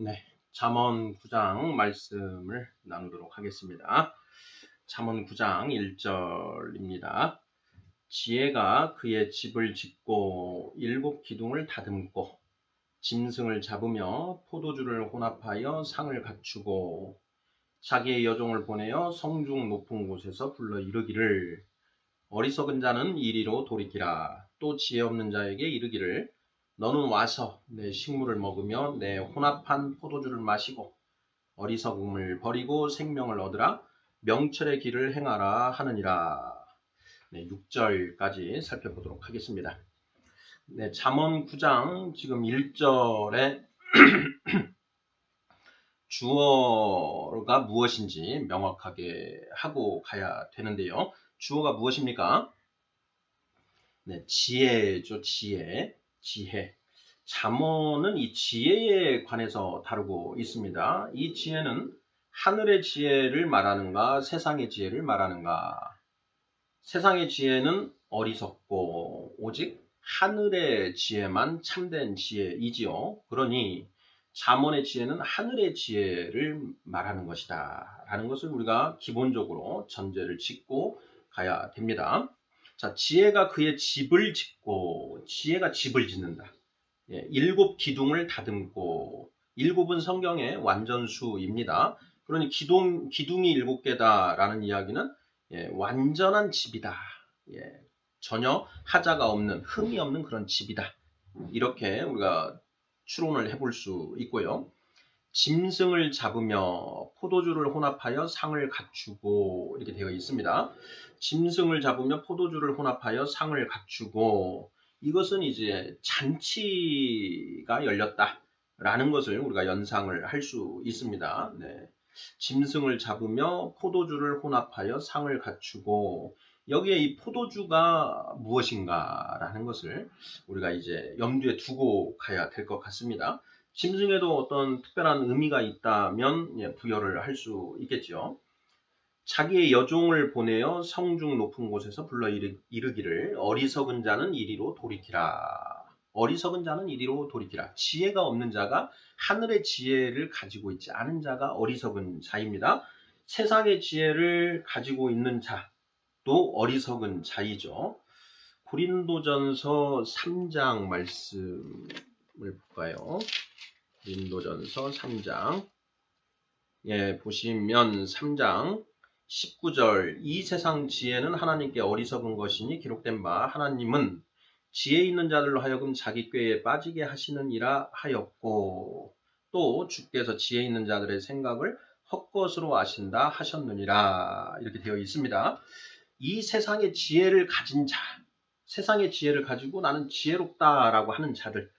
네, 잠언 9장 말씀을 나누도록 하겠습니다. 잠언 9장 1절입니다. 지혜가 그의 집을 짓고 일곱 기둥을 다듬고 짐승을 잡으며 포도주를 혼합하여 상을 갖추고 자기의 여종을 보내어 성중 높은 곳에서 불러 이르기를 어리석은 자는 이리로 돌이키라. 또 지혜 없는 자에게 이르기를 너는 와서 내 식물을 먹으며 내 혼합한 포도주를 마시고 어리석음을 버리고 생명을 얻으라. 명철의 길을 행하라 하느니라. 네, 6절까지 살펴보도록 하겠습니다. 네, 잠언 9장 지금 1절에 주어가 무엇인지 명확하게 하고 가야 되는데요. 주어가 무엇입니까? 네, 지혜죠, 지혜. 잠언은 이 지혜에 관해서 다루고 있습니다. 이 지혜는 하늘의 지혜를 말하는가, 세상의 지혜를 말하는가. 세상의 지혜는 어리석고 오직 하늘의 지혜만 참된 지혜이지요. 그러니 잠언의 지혜는 하늘의 지혜를 말하는 것이다 라는 것을 우리가 기본적으로 전제를 짓고 가야 됩니다. 자, 지혜가 그의 집을 짓고, 지혜가 집을 짓는다. 예, 일곱 기둥을 다듬고, 일곱은 성경의 완전수입니다. 그러니 기둥이 일곱 개다라는 이야기는 완전한 집이다. 전혀 하자가 없는, 흠이 없는 그런 집이다. 이렇게 우리가 추론을 해볼 수 있고요. 짐승을 잡으며 포도주를 혼합하여 상을 갖추고 이렇게 되어 있습니다. 짐승을 잡으며 포도주를 혼합하여 상을 갖추고, 이것은 이제 잔치가 열렸다라는 것을 우리가 연상을 할 수 있습니다. 네. 짐승을 잡으며 포도주를 혼합하여 상을 갖추고, 여기에 이 포도주가 무엇인가라는 것을 우리가 이제 염두에 두고 가야 될 것 같습니다. 짐승에도 어떤 특별한 의미가 있다면 부여를 할 수 있겠죠. 자기의 여종을 보내어 성중 높은 곳에서 불러 이르기를 어리석은 자는 이리로 돌이키라. 어리석은 자는 이리로 돌이키라. 지혜가 없는 자가, 하늘의 지혜를 가지고 있지 않은 자가 어리석은 자입니다. 세상의 지혜를 가지고 있는 자도 어리석은 자이죠. 고린도전서 3장 말씀을 볼까요? 고린도전서 3장 보시면 3장 19절 이 세상 지혜는 하나님께 어리석은 것이니 기록된 바 하나님은 지혜 있는 자들로 하여금 자기 꾀에 빠지게 하시느니라 하였고 또 주께서 지혜 있는 자들의 생각을 헛것으로 아신다 하셨느니라 이렇게 되어 있습니다. 이 세상의 지혜를 가진 자, 세상의 지혜를 가지고 나는 지혜롭다라고 하는 자들,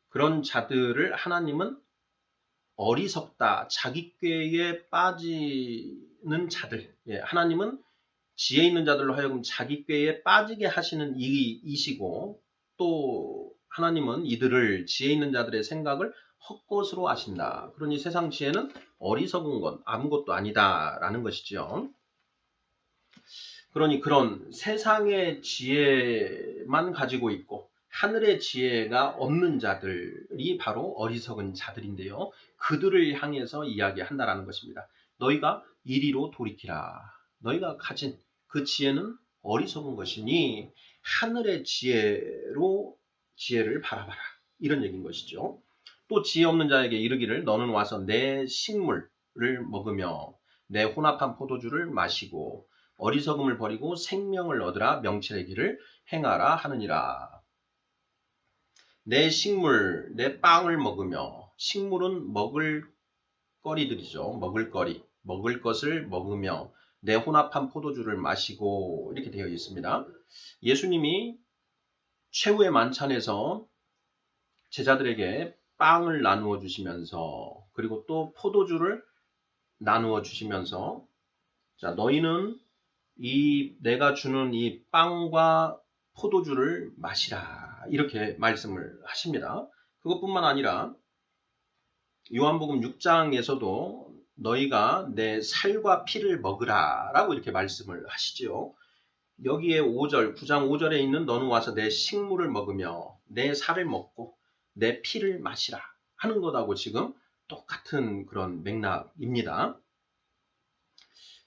그런 자들을 하나님은 어리석다, 자기 꾀에 빠지는 자들, 하나님은 지혜 있는 자들로 하여금 자기 꾀에 빠지게 하시는 이시고, 또 하나님은 이들을, 지혜 있는 자들의 생각을 헛것으로 아신다. 그러니 세상 지혜는 어리석은 것, 아무것도 아니다라는 것이죠. 그러니 그런 세상의 지혜만 가지고 있고 하늘의 지혜가 없는 자들이 바로 어리석은 자들인데요. 그들을 향해서 이야기한다라는 것입니다. 너희가 이리로 돌이키라. 너희가 가진 그 지혜는 어리석은 것이니 하늘의 지혜로 지혜를 바라봐라. 이런 얘기인 것이죠. 또 지혜 없는 자에게 이르기를 너는 와서 내 식물을 먹으며 내 혼합한 포도주를 마시고 어리석음을 버리고 생명을 얻으라. 명철의 길을 행하라 하느니라. 내 식물, 내 빵을 먹으며, 식물은 먹을 거리들이죠. 먹을거리, 먹을 것을 먹으며 내 혼합한 포도주를 마시고 이렇게 되어 있습니다. 예수님이 최후의 만찬에서 제자들에게 빵을 나누어 주시면서 그리고 또 포도주를 나누어 주시면서 자, 너희는 내가 주는 이 빵과 포도주를 마시라. 이렇게 말씀을 하십니다. 그것뿐만 아니라 요한복음 6장에서도 너희가 내 살과 피를 먹으라 라고 이렇게 말씀을 하시지요. 여기에 5절, 9장 5절에 있는 너는 와서 내 식물을 먹으며 내 살을 먹고 내 피를 마시라 하는 것하고 지금 똑같은 그런 맥락입니다.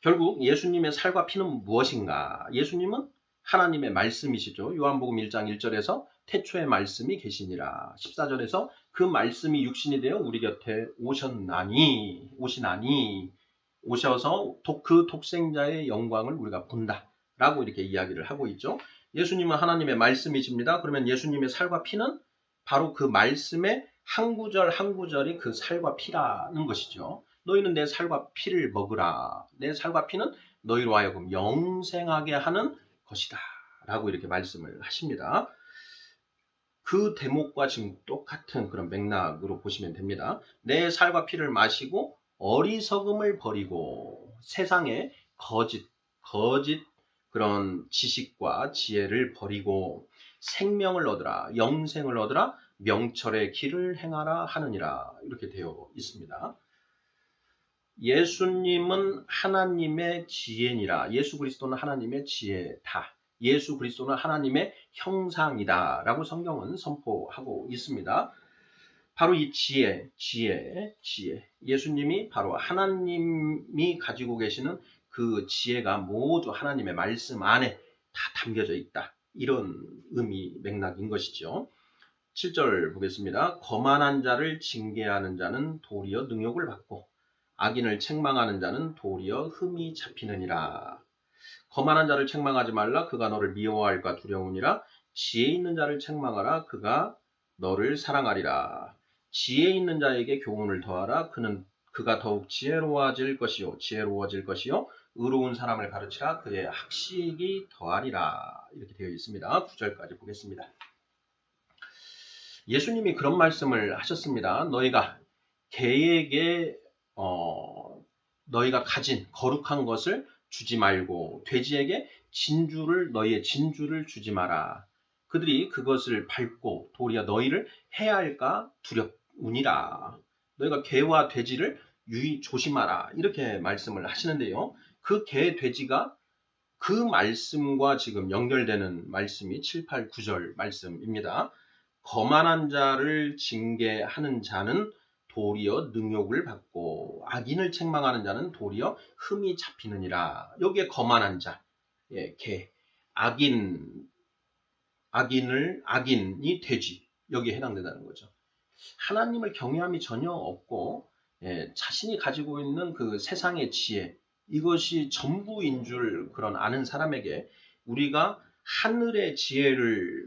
결국 예수님의 살과 피는 무엇인가? 예수님은 하나님의 말씀이시죠. 요한복음 1장 1절에서 태초에 말씀이 계시니라. 14절에서 그 말씀이 육신이 되어 우리 곁에 오시나니 오셔서 그 독생자의 영광을 우리가 본다. 라고 이렇게 이야기를 하고 있죠. 예수님은 하나님의 말씀이십니다. 그러면 예수님의 살과 피는 바로 그 말씀의 한 구절 한 구절이 그 살과 피라는 것이죠. 너희는 내 살과 피를 먹으라. 내 살과 피는 너희로 하여금 영생하게 하는 것이다. 라고 이렇게 말씀을 하십니다. 그 대목과 지금 똑같은 그런 맥락으로 보시면 됩니다. 내 살과 피를 마시고 어리석음을 버리고 세상의 거짓 그런 지식과 지혜를 버리고 생명을 얻으라, 영생을 얻으라, 명철의 길을 행하라 하느니라. 이렇게 되어 있습니다. 예수님은 하나님의 지혜니라. 예수 그리스도는 하나님의 지혜다. 예수 그리스도는 하나님의 형상이다. 라고 성경은 선포하고 있습니다. 바로 이 지혜. 예수님이 바로 하나님이 가지고 계시는 그 지혜가 모두 하나님의 말씀 안에 다 담겨져 있다. 이런 의미 맥락인 것이죠. 7절 보겠습니다. 거만한 자를 징계하는 자는 도리어 능욕을 받고 악인을 책망하는 자는 도리어 흠이 잡히느니라. 거만한 자를 책망하지 말라. 그가 너를 미워할까 두려우니라. 지혜 있는 자를 책망하라. 그가 너를 사랑하리라. 지혜 있는 자에게 교훈을 더하라. 그가 더욱 지혜로워질 것이요 의로운 사람을 가르치라. 그의 학식이 더하리라. 이렇게 되어 있습니다. 9절까지 보겠습니다. 예수님이 그런 말씀을 하셨습니다. 너희가 개에게 너희가 가진 거룩한 것을 주지 말고 돼지에게 너희의 진주를 주지 마라. 그들이 그것을 밟고 도리어 너희를 해야 할까 두렵우니라. 너희가 개와 돼지를 유의 조심하라. 이렇게 말씀을 하시는데요. 그 개, 돼지가 그 말씀과 지금 연결되는 말씀이 7, 8, 9절 말씀입니다. 거만한 자를 징계하는 자는 도리어 능욕을 받고 악인을 책망하는 자는 도리어 흠이 잡히느니라. 여기에 거만한 자, 개, 악인이 돼지, 여기에 해당된다는 거죠. 하나님을 경외함이 전혀 없고 자신이 가지고 있는 그 세상의 지혜, 이것이 전부인 줄 그런 아는 사람에게 우리가 하늘의 지혜를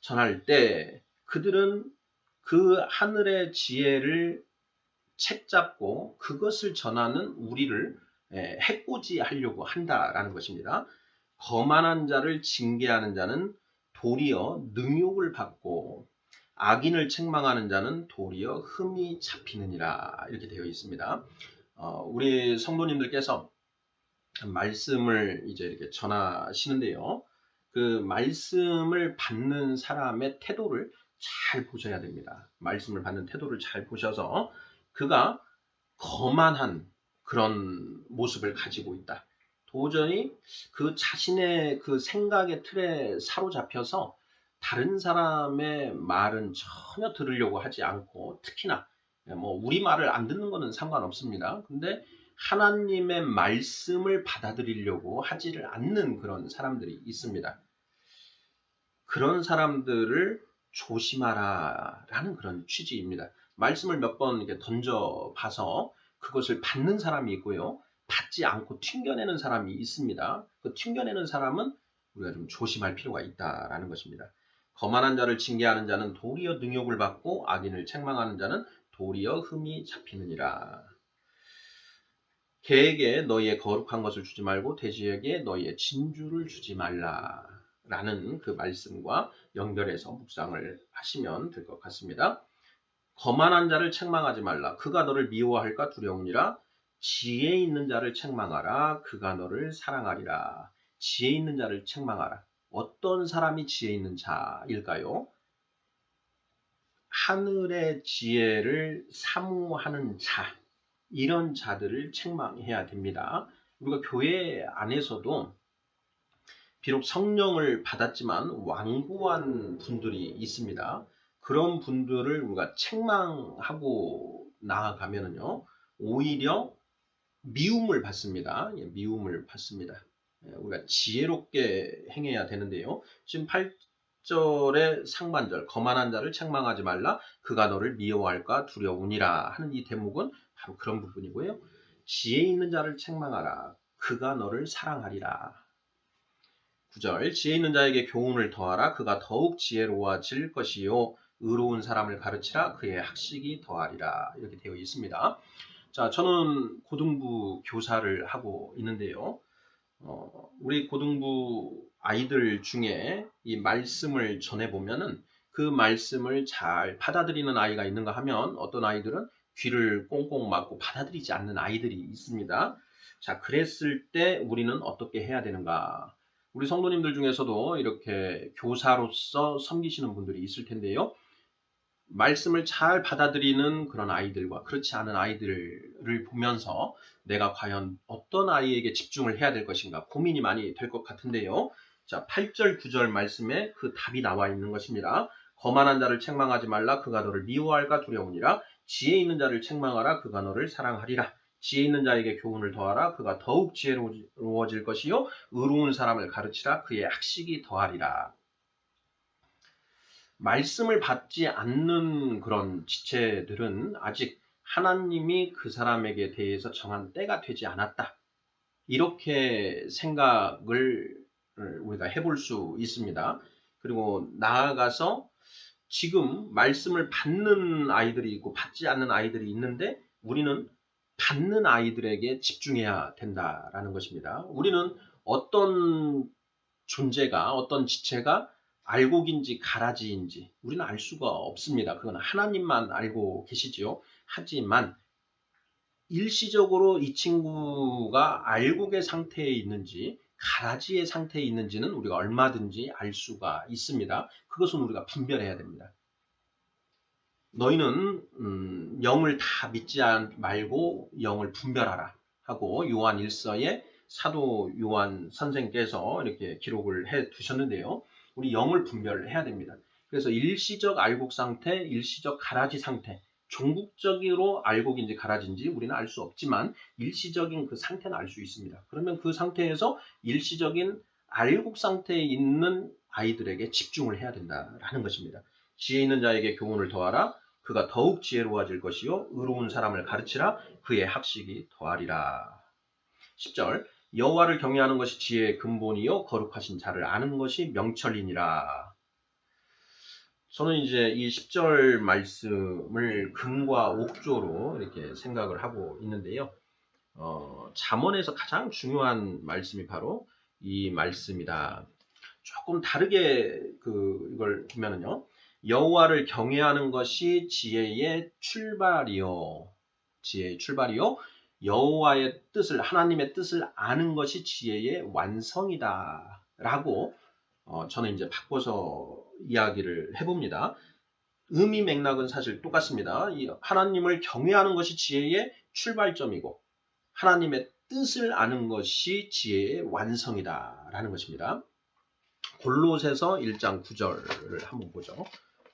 전할 때 그들은 그 하늘의 지혜를 책잡고 그것을 전하는 우리를 해코지하려고 한다라는 것입니다. 거만한 자를 징계하는 자는 도리어 능욕을 받고 악인을 책망하는 자는 도리어 흠이 잡히느니라. 이렇게 되어 있습니다. 우리 성도님들께서 말씀을 이제 이렇게 전하시는데요. 그 말씀을 받는 사람의 태도를 잘 보셔야 됩니다. 말씀을 받는 태도를 잘 보셔서 그가 거만한 그런 모습을 가지고 있다. 도저히 그 자신의 그 생각의 틀에 사로잡혀서 다른 사람의 말은 전혀 들으려고 하지 않고 특히나 우리 말을 안 듣는 거는 상관없습니다. 근데 하나님의 말씀을 받아들이려고 하지를 않는 그런 사람들이 있습니다. 그런 사람들을 조심하라라는 그런 취지입니다. 말씀을 몇 번 이렇게 던져봐서 그것을 받는 사람이 있고요. 받지 않고 튕겨내는 사람이 있습니다. 그 튕겨내는 사람은 우리가 좀 조심할 필요가 있다라는 것입니다. 거만한 자를 징계하는 자는 도리어 능욕을 받고 악인을 책망하는 자는 도리어 흠이 잡히느니라. 개에게 너희의 거룩한 것을 주지 말고 돼지에게 너희의 진주를 주지 말라라는 그 말씀과 연결해서 묵상을 하시면 될 것 같습니다. 거만한 자를 책망하지 말라. 그가 너를 미워할까 두려우니라. 지혜 있는 자를 책망하라. 그가 너를 사랑하리라. 지혜 있는 자를 책망하라. 어떤 사람이 지혜 있는 자일까요? 하늘의 지혜를 사모하는 자, 이런 자들을 책망해야 됩니다. 우리가 교회 안에서도 비록 성령을 받았지만 완고한 분들이 있습니다. 그런 분들을 우리가 책망하고 나아가면은요, 오히려 미움을 받습니다. 예, 미움을 받습니다. 예, 우리가 지혜롭게 행해야 되는데요. 지금 8절의 상반절, 거만한 자를 책망하지 말라, 그가 너를 미워할까 두려우니라 하는 이 대목은 바로 그런 부분이고요. 지혜 있는 자를 책망하라, 그가 너를 사랑하리라. 9절, 지혜 있는 자에게 교훈을 더하라, 그가 더욱 지혜로워질 것이요, 의로운 사람을 가르치라, 그의 학식이 더하리라. 이렇게 되어 있습니다. 자, 저는 고등부 교사를 하고 있는데요. 우리 고등부 아이들 중에 이 말씀을 전해보면은 그 말씀을 잘 받아들이는 아이가 있는가 하면 어떤 아이들은 귀를 꽁꽁 막고 받아들이지 않는 아이들이 있습니다. 자, 그랬을 때 우리는 어떻게 해야 되는가? 우리 성도님들 중에서도 이렇게 교사로서 섬기시는 분들이 있을 텐데요. 말씀을 잘 받아들이는 그런 아이들과 그렇지 않은 아이들을 보면서 내가 과연 어떤 아이에게 집중을 해야 될 것인가 고민이 많이 될 것 같은데요. 자, 8절, 9절 말씀에 그 답이 나와 있는 것입니다. 거만한 자를 책망하지 말라, 그가 너를 미워할까 두려우니라. 지혜 있는 자를 책망하라, 그가 너를 사랑하리라. 지혜 있는 자에게 교훈을 더하라, 그가 더욱 지혜로워질 것이요, 의로운 사람을 가르치라, 그의 학식이 더하리라. 말씀을 받지 않는 그런 지체들은 아직 하나님이 그 사람에게 대해서 정한 때가 되지 않았다. 이렇게 생각을 우리가 해볼 수 있습니다. 그리고 나아가서 지금 말씀을 받는 아이들이 있고 받지 않는 아이들이 있는데 우리는 받는 아이들에게 집중해야 된다라는 것입니다. 우리는 어떤 존재가 어떤 지체가 알곡인지 가라지인지 우리는 알 수가 없습니다. 그건 하나님만 알고 계시지요. 하지만 일시적으로 이 친구가 알곡의 상태에 있는지 가라지의 상태에 있는지는 우리가 얼마든지 알 수가 있습니다. 그것은 우리가 분별해야 됩니다. 너희는 영을 다 믿지 말고 영을 분별하라 하고 요한 1서에 사도 요한 선생께서 이렇게 기록을 해 두셨는데요. 우리 영을 분별을 해야 됩니다. 그래서 일시적 알곡 상태, 일시적 가라지 상태, 종국적으로 알곡인지 가라지인지 우리는 알 수 없지만 일시적인 그 상태는 알 수 있습니다. 그러면 그 상태에서 일시적인 알곡 상태에 있는 아이들에게 집중을 해야 된다라는 것입니다. 지혜 있는 자에게 교훈을 더하라. 그가 더욱 지혜로워질 것이요, 의로운 사람을 가르치라. 그의 학식이 더하리라. 10절, 여호와를 경외하는 것이 지혜의 근본이요, 거룩하신 자를 아는 것이 명철이니라. 저는 이제 이 10절 말씀을 근과 옥조로 이렇게 생각을 하고 있는데요. 잠언에서 가장 중요한 말씀이 바로 이 말씀이다. 조금 다르게 이걸 보면은요. 여호와를 경외하는 것이 지혜의 출발이요. 지혜의 출발이요. 여호와의 뜻을, 하나님의 뜻을 아는 것이 지혜의 완성이다. 라고 저는 이제 바꿔서 이야기를 해봅니다. 의미 맥락은 사실 똑같습니다. 이 하나님을 경외하는 것이 지혜의 출발점이고 하나님의 뜻을 아는 것이 지혜의 완성이다. 라는 것입니다. 골로새서 1장 9절을 한번 보죠.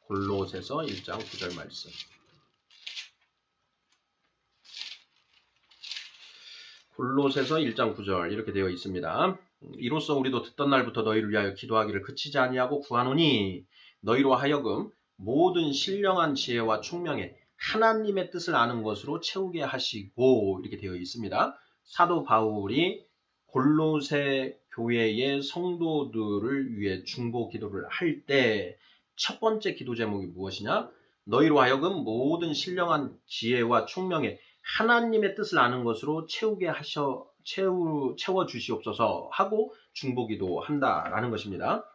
골로새서 1장 9절 말씀. 골로새서 1장 9절 이렇게 되어 있습니다. 이로써 우리도 듣던 날부터 너희를 위하여 기도하기를 그치지 아니하고 구하노니 너희로 하여금 모든 신령한 지혜와 총명에 하나님의 뜻을 아는 것으로 채우게 하시고 이렇게 되어 있습니다. 사도 바울이 골로새 교회의 성도들을 위해 중보 기도를 할 때 첫 번째 기도 제목이 무엇이냐? 너희로 하여금 모든 신령한 지혜와 총명에 하나님의 뜻을 아는 것으로 채워 주시옵소서 하고 중보기도 한다라는 것입니다.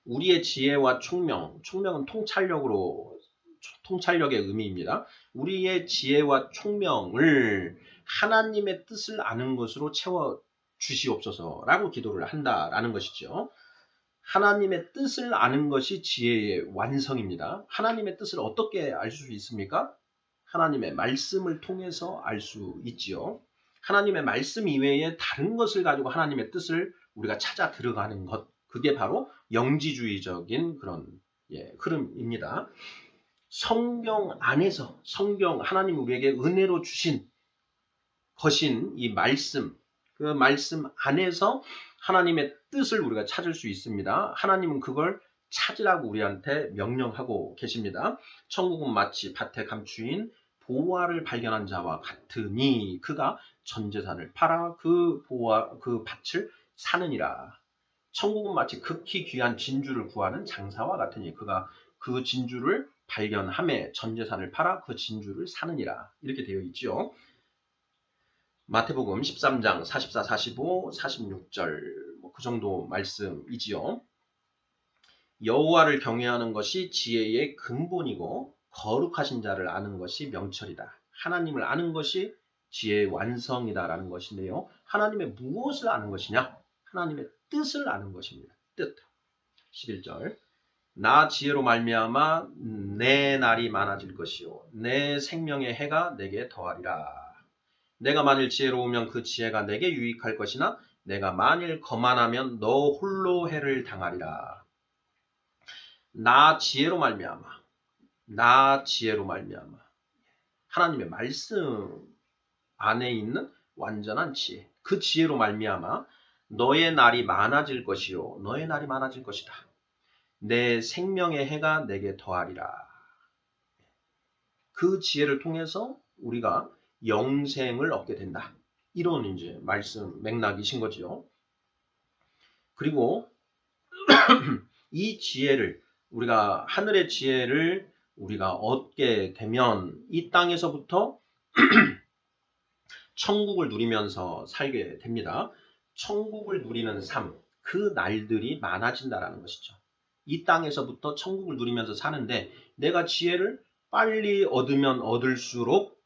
우리의 지혜와 총명은 통찰력의 의미입니다. 우리의 지혜와 총명을 하나님의 뜻을 아는 것으로 채워 주시옵소서라고 기도를 한다라는 것이죠. 하나님의 뜻을 아는 것이 지혜의 완성입니다. 하나님의 뜻을 어떻게 알 수 있습니까? 하나님의 말씀을 통해서 알 수 있지요. 하나님의 말씀 이외에 다른 것을 가지고 하나님의 뜻을 우리가 찾아 들어가는 것, 그게 바로 영지주의적인 그런 흐름입니다. 성경 안에서 하나님 우리에게 은혜로 주신 것인 이 말씀, 그 말씀 안에서 하나님의 뜻을 우리가 찾을 수 있습니다. 하나님은 그걸 찾으라고 우리한테 명령하고 계십니다. 천국은 마치 밭에 감추인 보화를 발견한 자와 같으니 그가 전 재산을 팔아 그 밭을 사느니라. 천국은 마치 극히 귀한 진주를 구하는 장사와 같으니 그가 그 진주를 발견함에 전 재산을 팔아 그 진주를 사느니라. 이렇게 되어 있죠. 마태복음 13장 44, 45, 46절 그 정도 말씀이지요. 여호와를 경외하는 것이 지혜의 근본이고 거룩하신 자를 아는 것이 명철이다. 하나님을 아는 것이 지혜의 완성이다라는 것인데요. 하나님의 무엇을 아는 것이냐? 하나님의 뜻을 아는 것입니다. 뜻. 11절. 나 지혜로 말미암아 내 날이 많아질 것이요 내 생명의 해가 내게 더하리라. 내가 만일 지혜로우면 그 지혜가 내게 유익할 것이나 내가 만일 거만하면 너 홀로 해를 당하리라. 나 지혜로 말미암아 하나님의 말씀 안에 있는 완전한 지혜, 그 지혜로 말미암아 너의 날이 많아질 것이요 너의 날이 많아질 것이다. 내 생명의 해가 내게 더하리라. 그 지혜를 통해서 우리가 영생을 얻게 된다. 이런 이제 말씀 맥락이신 거지요. 그리고 이 지혜를 우리가 하늘의 지혜를 우리가 얻게 되면 이 땅에서부터 천국을 누리면서 살게 됩니다. 천국을 누리는 삶, 그 날들이 많아진다라는 것이죠. 이 땅에서부터 천국을 누리면서 사는데 내가 지혜를 빨리 얻으면 얻을수록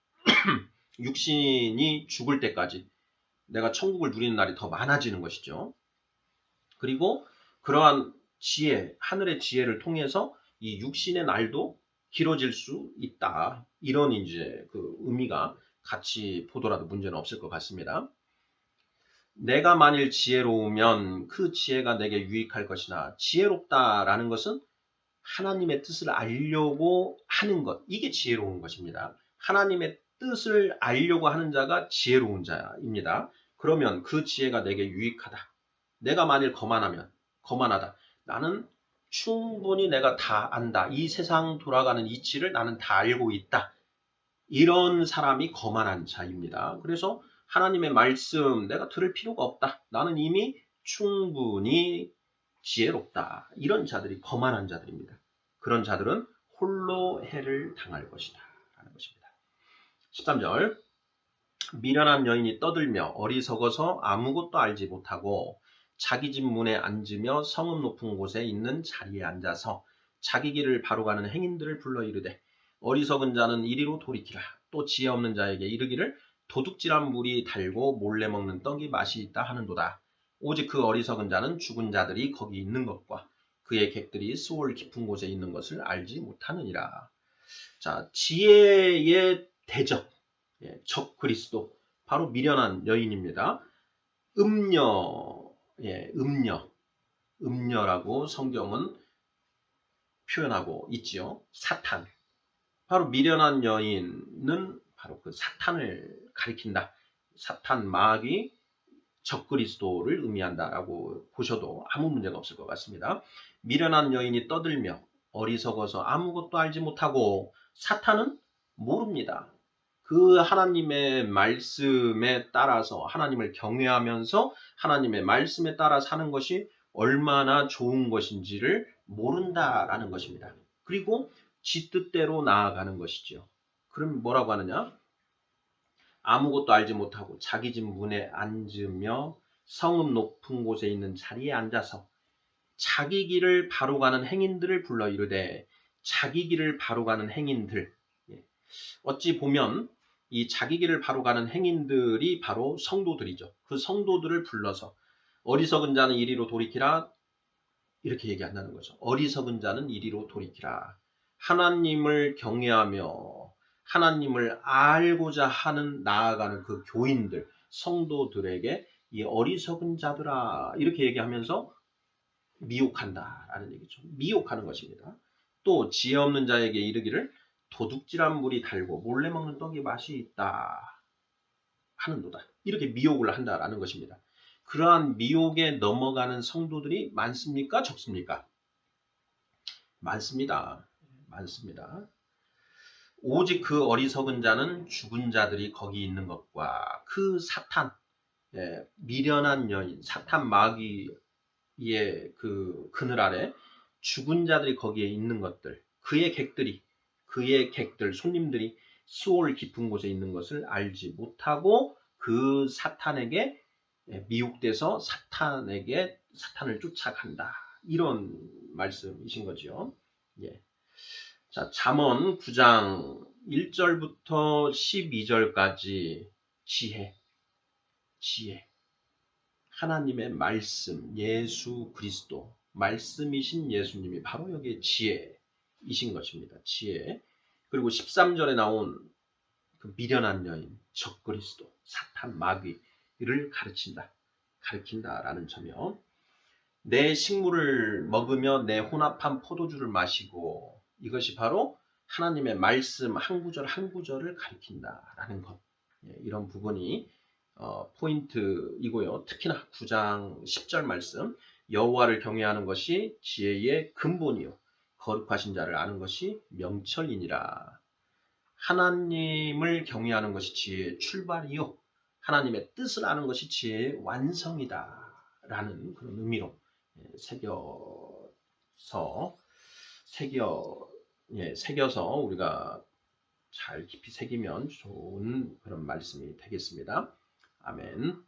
육신이 죽을 때까지 내가 천국을 누리는 날이 더 많아지는 것이죠. 그리고 그러한 지혜, 하늘의 지혜를 통해서 이 육신의 날도 길어질 수 있다. 이런 이제 그 의미가 같이 보더라도 문제는 없을 것 같습니다. 내가 만일 지혜로우면 그 지혜가 내게 유익할 것이나 지혜롭다라는 것은 하나님의 뜻을 알려고 하는 것. 이게 지혜로운 것입니다. 하나님의 뜻을 알려고 하는 자가 지혜로운 자입니다. 그러면 그 지혜가 내게 유익하다. 내가 만일 거만하다. 나는 충분히 내가 다 안다. 이 세상 돌아가는 이치를 나는 다 알고 있다. 이런 사람이 거만한 자입니다. 그래서 하나님의 말씀 내가 들을 필요가 없다. 나는 이미 충분히 지혜롭다. 이런 자들이 거만한 자들입니다. 그런 자들은 홀로 해를 당할 것이다. 라는 것입니다. 13절. 미련한 여인이 떠들며 어리석어서 아무것도 알지 못하고 자기 집 문에 앉으며 성읍 높은 곳에 있는 자리에 앉아서 자기 길을 바로 가는 행인들을 불러 이르되 어리석은 자는 이리로 돌이키라. 또 지혜 없는 자에게 이르기를 도둑질한 물이 달고 몰래 먹는 떡이 맛이 있다 하는도다. 오직 그 어리석은 자는 죽은 자들이 거기 있는 것과 그의 객들이 스올 깊은 곳에 있는 것을 알지 못하느니라. 자, 지혜의 대적, 적 그리스도, 바로 미련한 여인입니다. 음녀라고 성경은 표현하고 있지요. 사탄. 바로 미련한 여인은 바로 그 사탄을 가리킨다. 사탄 마귀 적그리스도를 의미한다라고 보셔도 아무 문제가 없을 것 같습니다. 미련한 여인이 떠들며 어리석어서 아무것도 알지 못하고 사탄은 모릅니다. 그 하나님의 말씀에 따라서 하나님을 경외하면서 하나님의 말씀에 따라 사는 것이 얼마나 좋은 것인지를 모른다라는 것입니다. 그리고 지 뜻대로 나아가는 것이죠. 그럼 뭐라고 하느냐? 아무것도 알지 못하고 자기 집 문에 앉으며 성읍 높은 곳에 있는 자리에 앉아서 자기 길을 바로 가는 행인들을 불러 이르되 자기 길을 바로 가는 행인들. 어찌 보면 이 자기 길을 바로 가는 행인들이 바로 성도들이죠. 그 성도들을 불러서 어리석은 자는 이리로 돌이키라 이렇게 얘기한다는 거죠. 어리석은 자는 이리로 돌이키라. 하나님을 경외하며 하나님을 알고자 하는 나아가는 그 교인들, 성도들에게 이 어리석은 자들아 이렇게 얘기하면서 미혹한다라는 얘기죠. 미혹하는 것입니다. 또 지혜 없는 자에게 이르기를 도둑질한 물이 달고 몰래 먹는 떡이 맛이 있다 하는도다. 이렇게 미혹을 한다라는 것입니다. 그러한 미혹에 넘어가는 성도들이 많습니까? 적습니까? 많습니다. 많습니다. 오직 그 어리석은 자는 죽은 자들이 거기 있는 것과 그 사탄, 미련한 여인, 사탄 마귀의 그 그늘 아래 죽은 자들이 거기에 있는 것들, 그의 객들, 손님들이 수올 깊은 곳에 있는 것을 알지 못하고 그 사탄에게 미혹돼서 사탄을 쫓아간다. 이런 말씀이신 거죠. 예. 자, 잠언 9장 1절부터 12절까지 지혜. 하나님의 말씀, 예수 그리스도, 말씀이신 예수님이 바로 여기에 지혜이신 것입니다. 지혜. 그리고 13절에 나온 그 미련한 여인, 적그리스도, 사탄, 마귀를 가르친다라는 점이요. 내 식물을 먹으며 내 혼합한 포도주를 마시고 이것이 바로 하나님의 말씀 한 구절 한 구절을 가리킨다라는 것. 이런 부분이 포인트이고요. 특히나 9장 10절 말씀 여호와를 경외하는 것이 지혜의 근본이요 거룩하신 자를 아는 것이 명철이니라. 하나님을 경외하는 것이 지혜의 출발이요 하나님의 뜻을 아는 것이 지혜의 완성이다 라는 그런 의미로 새겨서 우리가 잘 깊이 새기면 좋은 그런 말씀이 되겠습니다. 아멘.